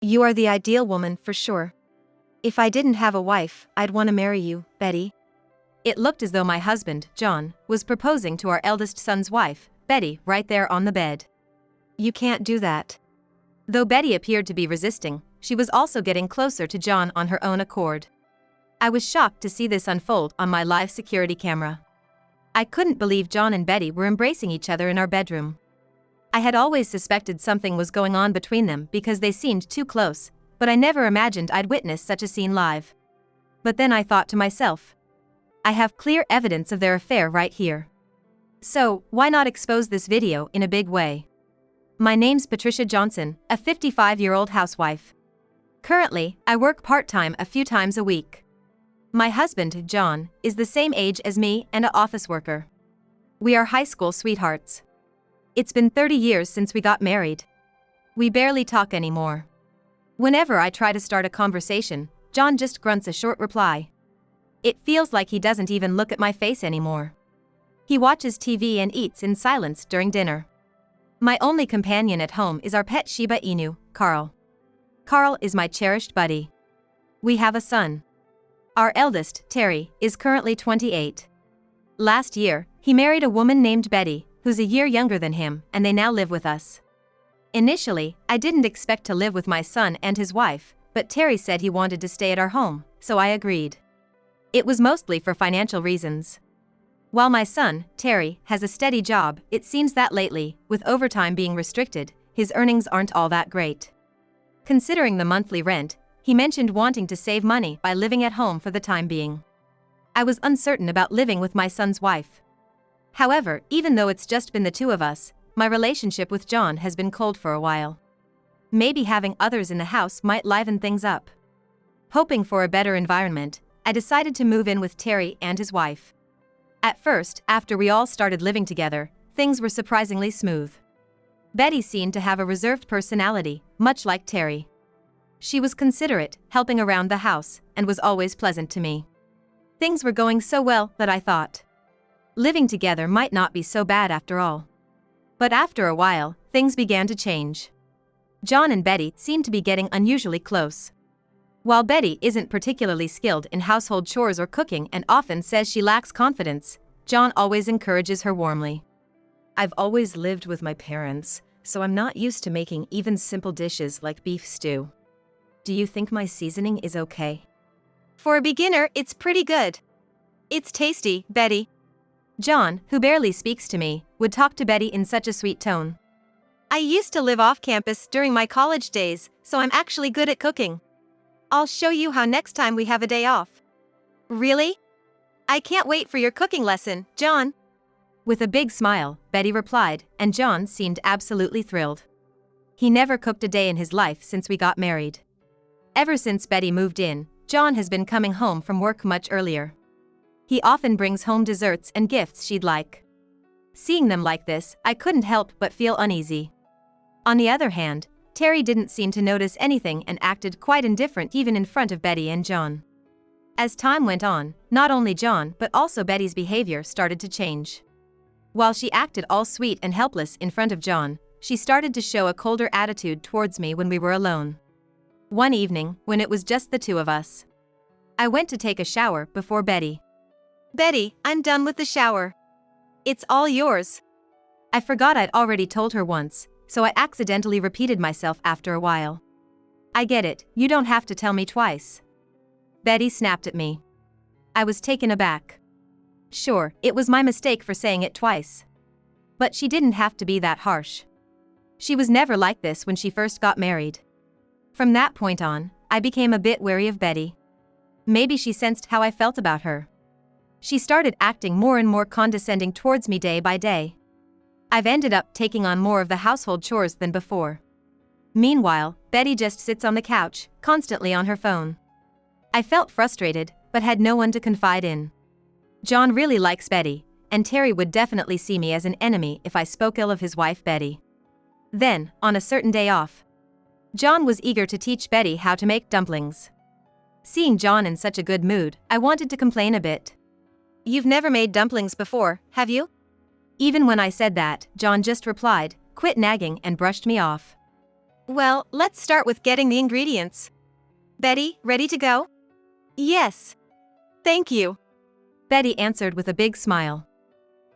You are the ideal woman for sure. If I didn't have a wife, I'd want to marry you, Betty. It looked as though my husband, John, was proposing to our eldest son's wife, Betty, right there on the bed. You can't do that. Though Betty appeared to be resisting, she was also getting closer to John on her own accord. I was shocked to see this unfold on my live security camera. I couldn't believe John and Betty were embracing each other in our bedroom. I had always suspected something was going on between them because they seemed too close, but I never imagined I'd witness such a scene live. But then I thought to myself, I have clear evidence of their affair right here. So, why not expose this video in a big way? My name's Patricia Johnson, a 55-year-old housewife. Currently, I work part-time a few times a week. My husband, John, is the same age as me and an office worker. We are high school sweethearts. It's been 30 years since we got married. We barely talk anymore. Whenever I try to start a conversation, John just grunts a short reply. It feels like he doesn't even look at my face anymore. He watches TV and eats in silence during dinner. My only companion at home is our pet Shiba Inu, Carl. Carl is my cherished buddy. We have a son. Our eldest, Terry, is currently 28. Last year, he married a woman named Betty, who's a year younger than him, and they now live with us. Initially, I didn't expect to live with my son and his wife, but Terry said he wanted to stay at our home, so I agreed. It was mostly for financial reasons. While my son, Terry, has a steady job, it seems that lately, with overtime being restricted, his earnings aren't all that great. Considering the monthly rent, he mentioned wanting to save money by living at home for the time being. I was uncertain about living with my son's wife. However, even though it's just been the two of us, my relationship with John has been cold for a while. Maybe having others in the house might liven things up. Hoping for a better environment, I decided to move in with Terry and his wife. At first, after we all started living together, things were surprisingly smooth. Betty seemed to have a reserved personality, much like Terry. She was considerate, helping around the house, and was always pleasant to me. Things were going so well that I thought, living together might not be so bad after all. But after a while, things began to change. John and Betty seemed to be getting unusually close. While Betty isn't particularly skilled in household chores or cooking and often says she lacks confidence, John always encourages her warmly. I've always lived with my parents, so I'm not used to making even simple dishes like beef stew. Do you think my seasoning is okay? For a beginner, it's pretty good. It's tasty, Betty. John, who barely speaks to me, would talk to Betty in such a sweet tone. I used to live off campus during my college days, so I'm actually good at cooking. I'll show you how next time we have a day off. Really? I can't wait for your cooking lesson, John. With a big smile, Betty replied, and John seemed absolutely thrilled. He never cooked a day in his life since we got married. Ever since Betty moved in, John has been coming home from work much earlier. He often brings home desserts and gifts she'd like. Seeing them like this, I couldn't help but feel uneasy. On the other hand, Terry didn't seem to notice anything and acted quite indifferent even in front of Betty and John. As time went on, not only John but also Betty's behavior started to change. While she acted all sweet and helpless in front of John, she started to show a colder attitude towards me when we were alone. One evening, when it was just the two of us, I went to take a shower before Betty. Betty, I'm done with the shower. It's all yours. I forgot I'd already told her once, so I accidentally repeated myself after a while. I get it, you don't have to tell me twice. Betty snapped at me. I was taken aback. Sure, it was my mistake for saying it twice. But she didn't have to be that harsh. She was never like this when she first got married. From that point on, I became a bit wary of Betty. Maybe she sensed how I felt about her. She started acting more and more condescending towards me day by day. I've ended up taking on more of the household chores than before. Meanwhile, Betty just sits on the couch, constantly on her phone. I felt frustrated, but had no one to confide in. John really likes Betty, and Terry would definitely see me as an enemy if I spoke ill of his wife Betty. Then, on a certain day off, John was eager to teach Betty how to make dumplings. Seeing John in such a good mood, I wanted to complain a bit. You've never made dumplings before, have you? Even when I said that, John just replied, "Quit nagging," and brushed me off. Well, let's start with getting the ingredients. Betty, ready to go? Yes. Thank you. Betty answered with a big smile.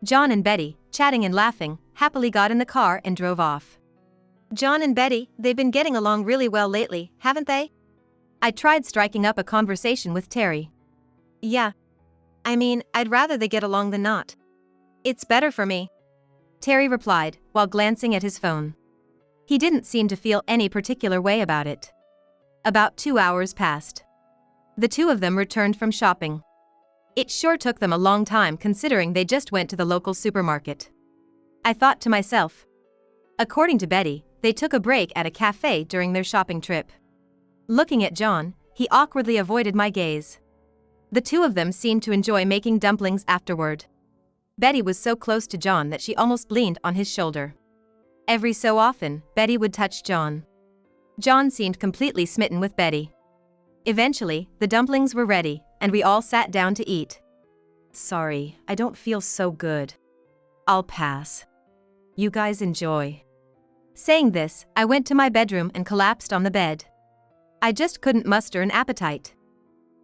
John and Betty, chatting and laughing, happily got in the car and drove off. John and Betty, they've been getting along really well lately, haven't they? I tried striking up a conversation with Terry. Yeah. I mean, I'd rather they get along than not. It's better for me. Terry replied, while glancing at his phone. He didn't seem to feel any particular way about it. About 2 hours passed. The two of them returned from shopping. It sure took them a long time considering they just went to the local supermarket. I thought to myself. According to Betty, they took a break at a cafe during their shopping trip. Looking at John, he awkwardly avoided my gaze. The two of them seemed to enjoy making dumplings afterward. Betty was so close to John that she almost leaned on his shoulder. Every so often, Betty would touch John. John seemed completely smitten with Betty. Eventually, the dumplings were ready, and we all sat down to eat. Sorry, I don't feel so good. I'll pass. You guys enjoy. Saying this, I went to my bedroom and collapsed on the bed. I just couldn't muster an appetite.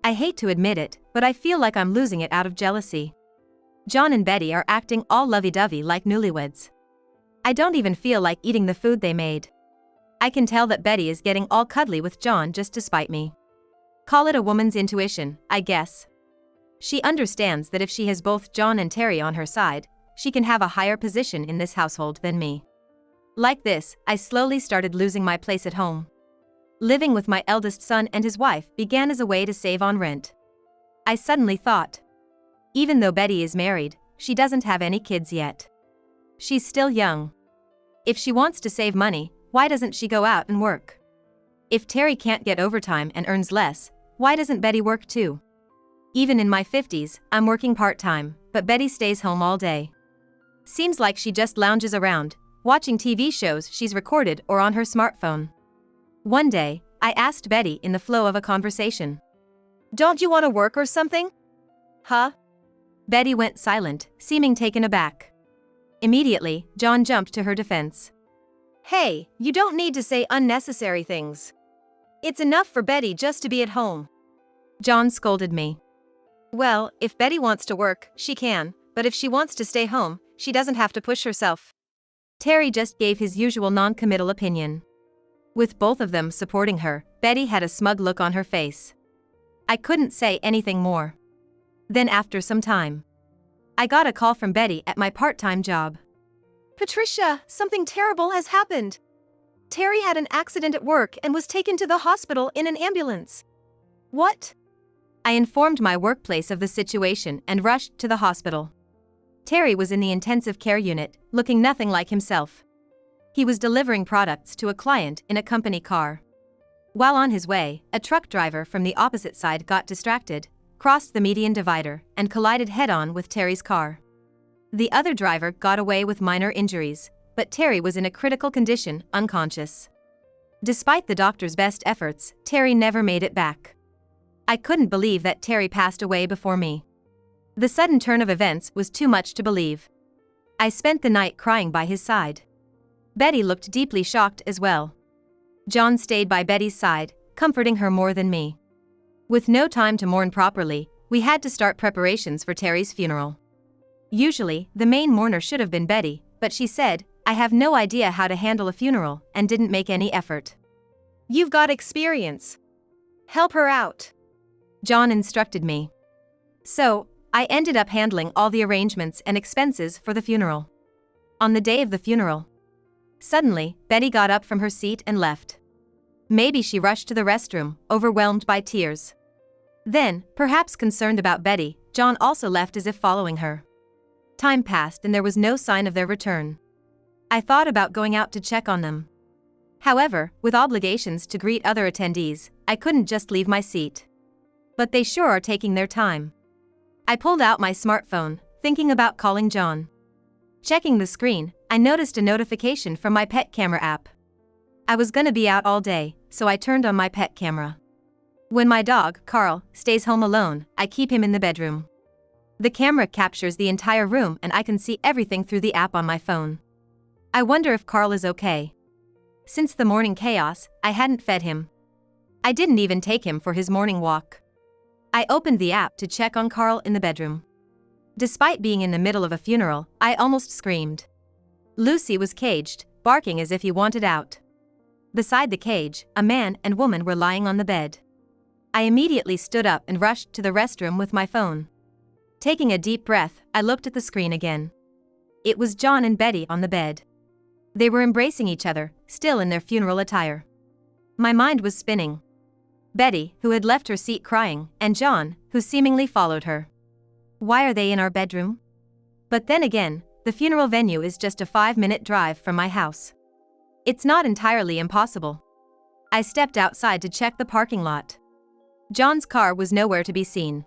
I hate to admit it, but I feel like I'm losing it out of jealousy. John and Betty are acting all lovey-dovey like newlyweds. I don't even feel like eating the food they made. I can tell that Betty is getting all cuddly with John just to spite me. Call it a woman's intuition, I guess. She understands that if she has both John and Terry on her side, she can have a higher position in this household than me. Like this, I slowly started losing my place at home. Living with my eldest son and his wife began as a way to save on rent. I suddenly thought. Even though Betty is married, she doesn't have any kids yet. She's still young. If she wants to save money, why doesn't she go out and work? If Terry can't get overtime and earns less, why doesn't Betty work too? Even in my 50s, I'm working part-time, but Betty stays home all day. Seems like she just lounges around, watching TV shows she's recorded or on her smartphone. One day, I asked Betty in the flow of a conversation. Don't you want to work or something? Huh? Betty went silent, seeming taken aback. Immediately, John jumped to her defense. Hey, you don't need to say unnecessary things. It's enough for Betty just to be at home. John scolded me. Well, if Betty wants to work, she can, but if she wants to stay home, she doesn't have to push herself. Terry just gave his usual non-committal opinion. With both of them supporting her, Betty had a smug look on her face. I couldn't say anything more. Then after some time, I got a call from Betty at my part-time job. Patricia, something terrible has happened. Terry had an accident at work and was taken to the hospital in an ambulance. What? I informed my workplace of the situation and rushed to the hospital. Terry was in the intensive care unit, looking nothing like himself. He was delivering products to a client in a company car. While on his way, a truck driver from the opposite side got distracted, crossed the median divider, and collided head-on with Terry's car. The other driver got away with minor injuries, but Terry was in a critical condition, unconscious. Despite the doctor's best efforts, Terry never made it back. I couldn't believe that Terry passed away before me. The sudden turn of events was too much to believe. I spent the night crying by his side. Betty looked deeply shocked as well. John stayed by Betty's side, comforting her more than me. With no time to mourn properly, we had to start preparations for Terry's funeral. Usually, the main mourner should have been Betty, but she said, I have no idea how to handle a funeral, and didn't make any effort. You've got experience. Help her out. John instructed me. So, I ended up handling all the arrangements and expenses for the funeral. On the day of the funeral, suddenly, Betty got up from her seat and left. Maybe she rushed to the restroom, overwhelmed by tears. Then, perhaps concerned about Betty, John also left as if following her. Time passed and there was no sign of their return. I thought about going out to check on them. However, with obligations to greet other attendees, I couldn't just leave my seat. But they sure are taking their time. I pulled out my smartphone, thinking about calling John. Checking the screen, I noticed a notification from my pet camera app. I was gonna be out all day, so I turned on my pet camera. When my dog, Carl, stays home alone, I keep him in the bedroom. The camera captures the entire room and I can see everything through the app on my phone. I wonder if Carl is okay. Since the morning chaos, I hadn't fed him. I didn't even take him for his morning walk. I opened the app to check on Carl in the bedroom. Despite being in the middle of a funeral, I almost screamed. Lucy was caged, barking as if he wanted out. Beside the cage, a man and woman were lying on the bed. I immediately stood up and rushed to the restroom with my phone. Taking a deep breath, I looked at the screen again. It was John and Betty on the bed. They were embracing each other, still in their funeral attire. My mind was spinning. Betty, who had left her seat crying, and John, who seemingly followed her. Why are they in our bedroom? But then again, the funeral venue is just a 5-minute drive from my house. It's not entirely impossible. I stepped outside to check the parking lot. John's car was nowhere to be seen.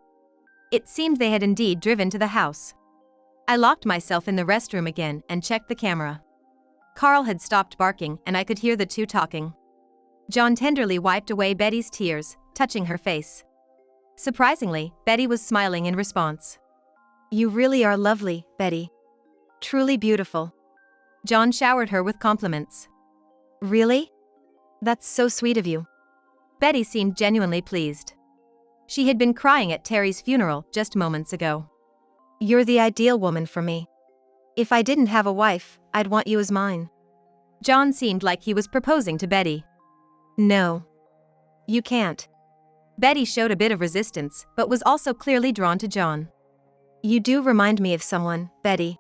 It seemed they had indeed driven to the house. I locked myself in the restroom again and checked the camera. Carl had stopped barking and I could hear the two talking. John tenderly wiped away Betty's tears, touching her face. Surprisingly, Betty was smiling in response. "You really are lovely, Betty. Truly beautiful." John showered her with compliments. "Really? That's so sweet of you." Betty seemed genuinely pleased. She had been crying at Terry's funeral just moments ago. "You're the ideal woman for me. If I didn't have a wife, I'd want you as mine." John seemed like he was proposing to Betty. "No. You can't." Betty showed a bit of resistance, but was also clearly drawn to John. "You do remind me of someone, Betty.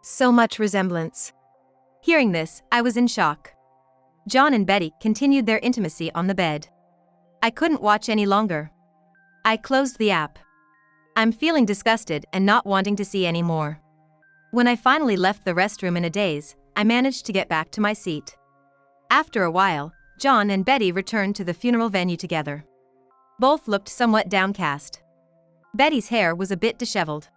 So much resemblance." Hearing this, I was in shock. John and Betty continued their intimacy on the bed. I couldn't watch any longer. I closed the app. I'm feeling disgusted and not wanting to see any more. When I finally left the restroom in a daze, I managed to get back to my seat. After a while, John and Betty returned to the funeral venue together. Both looked somewhat downcast. Betty's hair was a bit disheveled.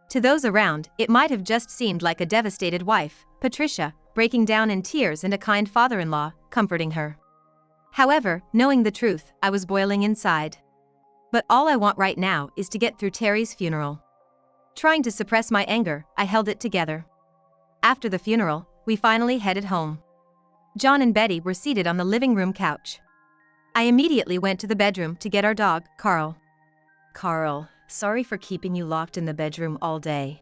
To those around, it might have just seemed like a devastated wife, Patricia, breaking down in tears and a kind father-in-law, comforting her. However, knowing the truth, I was boiling inside. But all I want right now is to get through Terry's funeral. Trying to suppress my anger, I held it together. After the funeral, we finally headed home. John and Betty were seated on the living room couch. I immediately went to the bedroom to get our dog, Carl. "Carl, sorry for keeping you locked in the bedroom all day."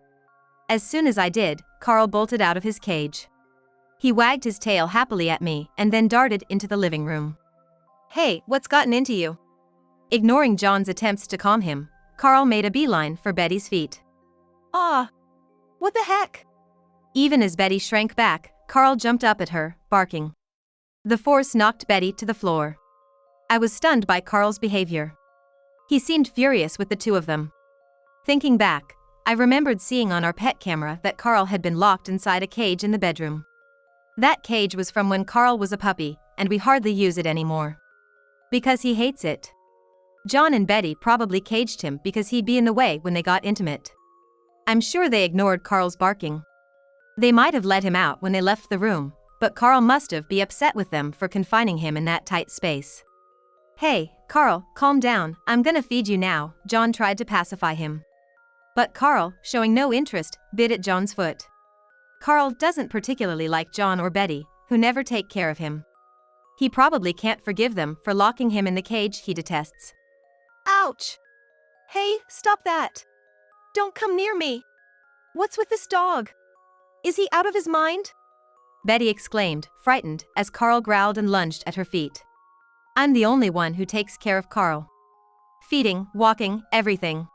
As soon as I did, Carl bolted out of his cage. He wagged his tail happily at me and then darted into the living room. "Hey, what's gotten into you?" Ignoring John's attempts to calm him, Carl made a beeline for Betty's feet. "Ah! What the heck?" Even as Betty shrank back, Carl jumped up at her, barking. The force knocked Betty to the floor. I was stunned by Carl's behavior. He seemed furious with the two of them. Thinking back, I remembered seeing on our pet camera that Carl had been locked inside a cage in the bedroom. That cage was from when Carl was a puppy, and we hardly use it anymore. Because he hates it. John and Betty probably caged him because he'd be in the way when they got intimate. I'm sure they ignored Carl's barking. They might have let him out when they left the room, but Carl must have been upset with them for confining him in that tight space. "Hey, Carl, calm down, I'm gonna feed you now," John tried to pacify him. But Carl, showing no interest, bit at John's foot. Carl doesn't particularly like John or Betty, who never take care of him. He probably can't forgive them for locking him in the cage he detests. "Ouch! Hey, stop that! Don't come near me! What's with this dog? Is he out of his mind?" Betty exclaimed, frightened, as Carl growled and lunged at her feet. I'm the only one who takes care of Carl. Feeding, walking, everything.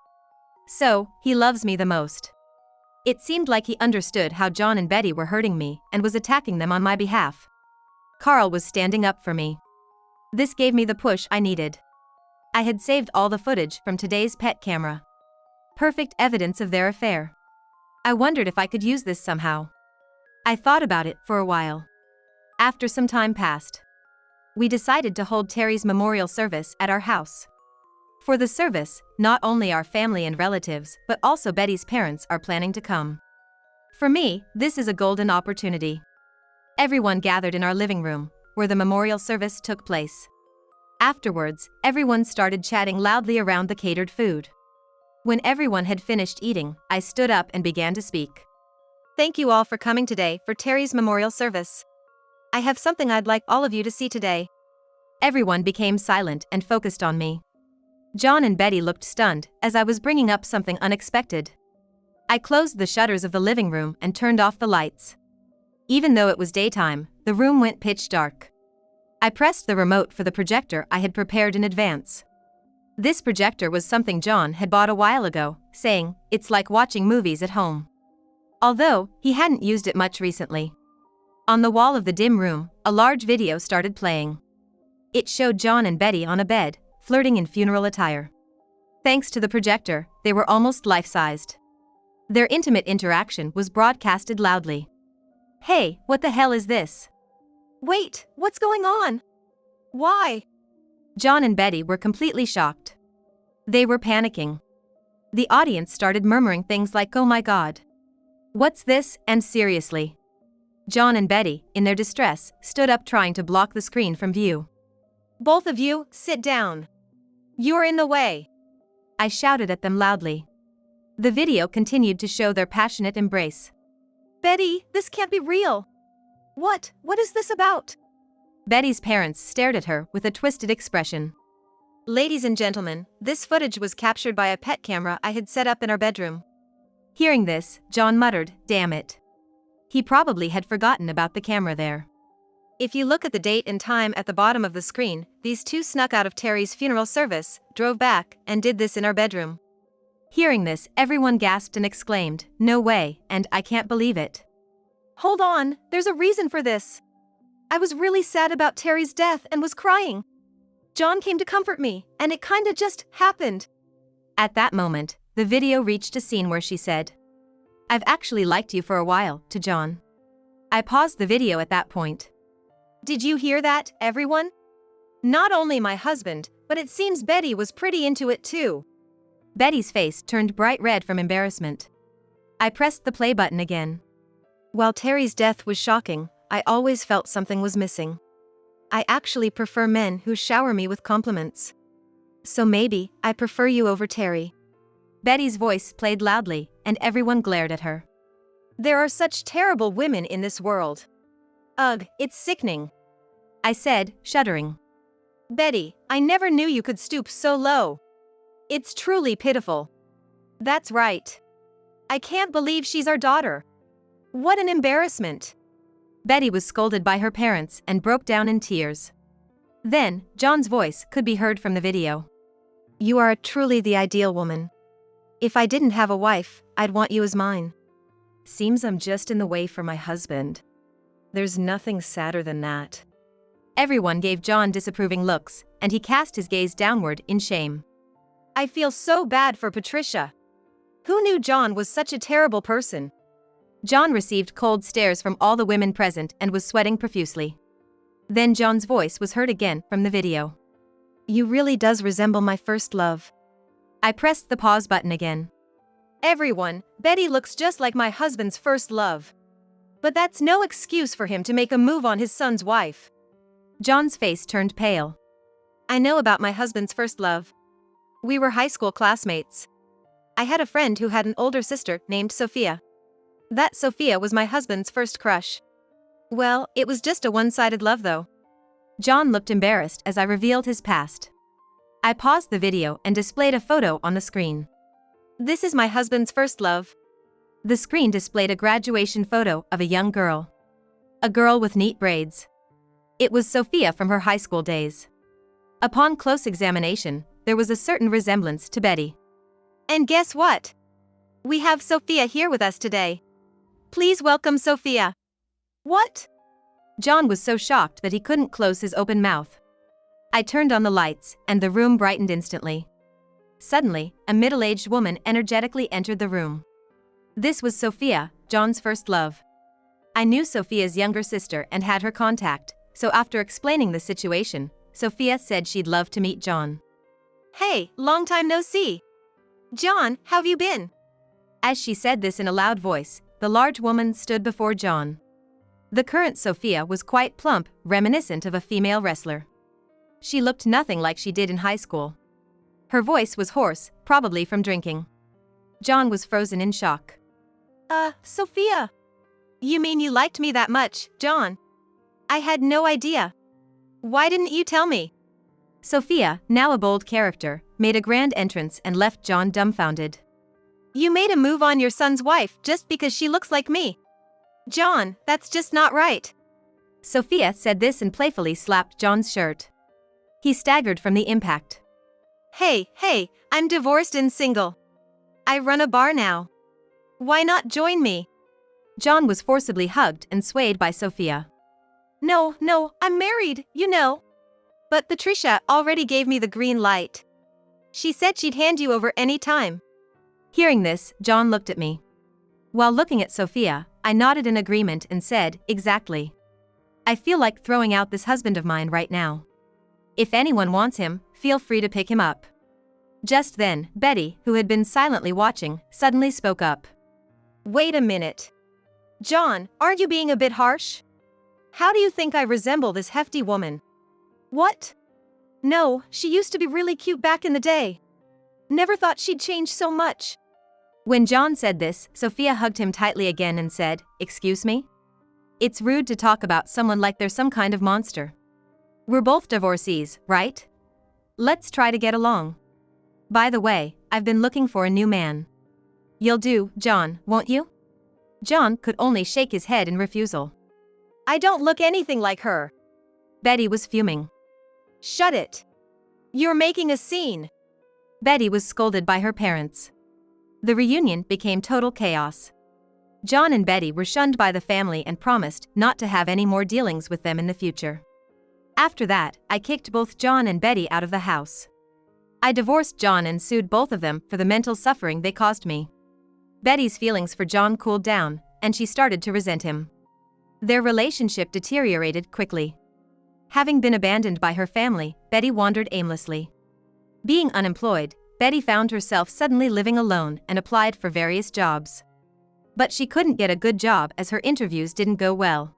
So, he loves me the most. It seemed like he understood how John and Betty were hurting me and was attacking them on my behalf. Carl was standing up for me. This gave me the push I needed. I had saved all the footage from today's pet camera. Perfect evidence of their affair. I wondered if I could use this somehow. I thought about it for a while. After some time passed, we decided to hold Terry's memorial service at our house. For the service, not only our family and relatives, but also Betty's parents are planning to come. For me, this is a golden opportunity. Everyone gathered in our living room, where the memorial service took place. Afterwards, everyone started chatting loudly around the catered food. When everyone had finished eating, I stood up and began to speak. "Thank you all for coming today for Terry's memorial service. I have something I'd like all of you to see today. Everyone became silent and focused on me. John and Betty looked stunned as I was bringing up something unexpected. I closed the shutters of the living room and turned off the lights. Even though it was daytime, the room went pitch dark. I pressed the remote for the projector I had prepared in advance. This projector was something John had bought a while ago, saying, "It's like watching movies at home." Although, he hadn't used it much recently. On the wall of the dim room, a large video started playing. It showed John and Betty on a bed, flirting in funeral attire. Thanks to the projector, they were almost life-sized. Their intimate interaction was broadcasted loudly. "Hey, what the hell is this?" Wait, what's going on? Why? John and Betty were completely shocked. They were panicking. The audience started murmuring things like, "Oh my God. What's this?" and "Seriously." John and Betty, in their distress, stood up trying to block the screen from view. Both of you, sit down. You're in the way. I shouted at them loudly. The video continued to show their passionate embrace. Betty, this can't be real. What is this about? Betty's parents stared at her with a twisted expression. Ladies and gentlemen, this footage was captured by a pet camera I had set up in our bedroom. Hearing this, John muttered, "Damn it." He probably had forgotten about the camera there. If you look at the date and time at the bottom of the screen, these two snuck out of Terry's funeral service, drove back, and did this in our bedroom. Hearing this, everyone gasped and exclaimed, "No way," and "I can't believe it." Hold on, there's a reason for this. I was really sad about Terry's death and was crying. John came to comfort me, and it kinda just happened. At that moment, the video reached a scene where she said, "I've actually liked you for a while," to John. I paused the video at that point. Did you hear that, everyone? Not only my husband, but it seems Betty was pretty into it too. Betty's face turned bright red from embarrassment. I pressed the play button again. While Terry's death was shocking, I always felt something was missing. I actually prefer men who shower me with compliments. So maybe, I prefer you over Terry. Betty's voice played loudly, and everyone glared at her. There are such terrible women in this world. Ugh, it's sickening. I said, shuddering. Betty, I never knew you could stoop so low. It's truly pitiful. That's right. I can't believe she's our daughter. What an embarrassment. Betty was scolded by her parents and broke down in tears. Then, John's voice could be heard from the video. You are truly the ideal woman. If I didn't have a wife, I'd want you as mine. Seems I'm just in the way for my husband. There's nothing sadder than that. Everyone gave John disapproving looks, and he cast his gaze downward in shame. I feel so bad for Patricia. Who knew John was such a terrible person? John received cold stares from all the women present and was sweating profusely. Then John's voice was heard again from the video. You really does resemble my first love. I pressed the pause button again. Everyone, Betty looks just like my husband's first love. But that's no excuse for him to make a move on his son's wife. John's face turned pale. I know about my husband's first love. We were high school classmates. I had a friend who had an older sister named Sophia. That Sophia was my husband's first crush. Well, it was just a one-sided love though. John looked embarrassed as I revealed his past. I paused the video and displayed a photo on the screen. This is my husband's first love. The screen displayed a graduation photo of a young girl. A girl with neat braids. It was Sophia from her high school days. Upon close examination, there was a certain resemblance to Betty. And guess what? We have Sophia here with us today. Please welcome Sophia. What? John was so shocked that he couldn't close his open mouth. I turned on the lights, and the room brightened instantly. Suddenly, a middle-aged woman energetically entered the room. This was Sophia, John's first love. I knew Sophia's younger sister and had her contact, so after explaining the situation, Sophia said she'd love to meet John. Hey, long time no see. John, how've you been? As she said this in a loud voice, the large woman stood before John. The current Sophia was quite plump, reminiscent of a female wrestler. She looked nothing like she did in high school. Her voice was hoarse, probably from drinking. John was frozen in shock. Sophia. You mean you liked me that much, John? I had no idea. Why didn't you tell me? Sophia, now a bold character, made a grand entrance and left John dumbfounded. You made a move on your son's wife just because she looks like me. John, that's just not right. Sophia said this and playfully slapped John's shirt. He staggered from the impact. Hey, I'm divorced and single. I run a bar now. Why not join me? John was forcibly hugged and swayed by Sophia. No, I'm married, you know. But Patricia already gave me the green light. She said she'd hand you over any time. Hearing this, John looked at me. While looking at Sophia, I nodded in agreement and said, exactly. I feel like throwing out this husband of mine right now. If anyone wants him, feel free to pick him up. Just then, Betty, who had been silently watching, suddenly spoke up. Wait a minute. John, aren't you being a bit harsh? How do you think I resemble this hefty woman? What? No, she used to be really cute back in the day. Never thought she'd change so much. When John said this, Sophia hugged him tightly again and said, Excuse me? It's rude to talk about someone like they're some kind of monster. We're both divorcees, right? Let's try to get along. By the way, I've been looking for a new man. You'll do, John, won't you? John could only shake his head in refusal. I don't look anything like her. Betty was fuming. Shut it. You're making a scene. Betty was scolded by her parents. The reunion became total chaos. John and Betty were shunned by the family and promised not to have any more dealings with them in the future. After that, I kicked both John and Betty out of the house. I divorced John and sued both of them for the mental suffering they caused me. Betty's feelings for John cooled down, and she started to resent him. Their relationship deteriorated quickly. Having been abandoned by her family, Betty wandered aimlessly. Being unemployed, Betty found herself suddenly living alone and applied for various jobs. But she couldn't get a good job as her interviews didn't go well.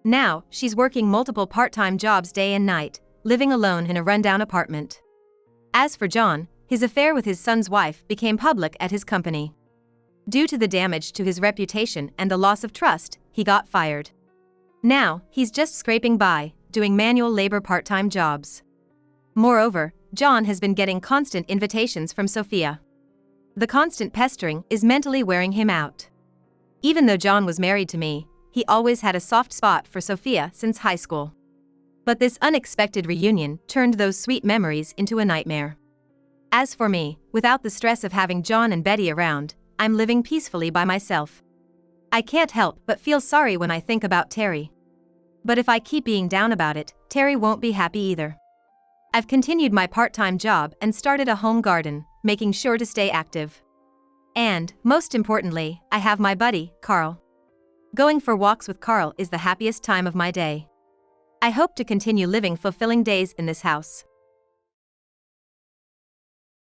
Now, she's working multiple part-time jobs day and night, living alone in a rundown apartment. As for John, his affair with his son's wife became public at his company. Due to the damage to his reputation and the loss of trust, he got fired. Now, he's just scraping by, doing manual labor part-time jobs. Moreover, John has been getting constant invitations from Sophia. The constant pestering is mentally wearing him out. Even though John was married to me, he always had a soft spot for Sophia since high school. But this unexpected reunion turned those sweet memories into a nightmare. As for me, without the stress of having John and Betty around, I'm living peacefully by myself. I can't help but feel sorry when I think about Terry. But if I keep being down about it, Terry won't be happy either. I've continued my part-time job and started a home garden, making sure to stay active. And, most importantly, I have my buddy, Carl. Going for walks with Carl is the happiest time of my day. I hope to continue living fulfilling days in this house.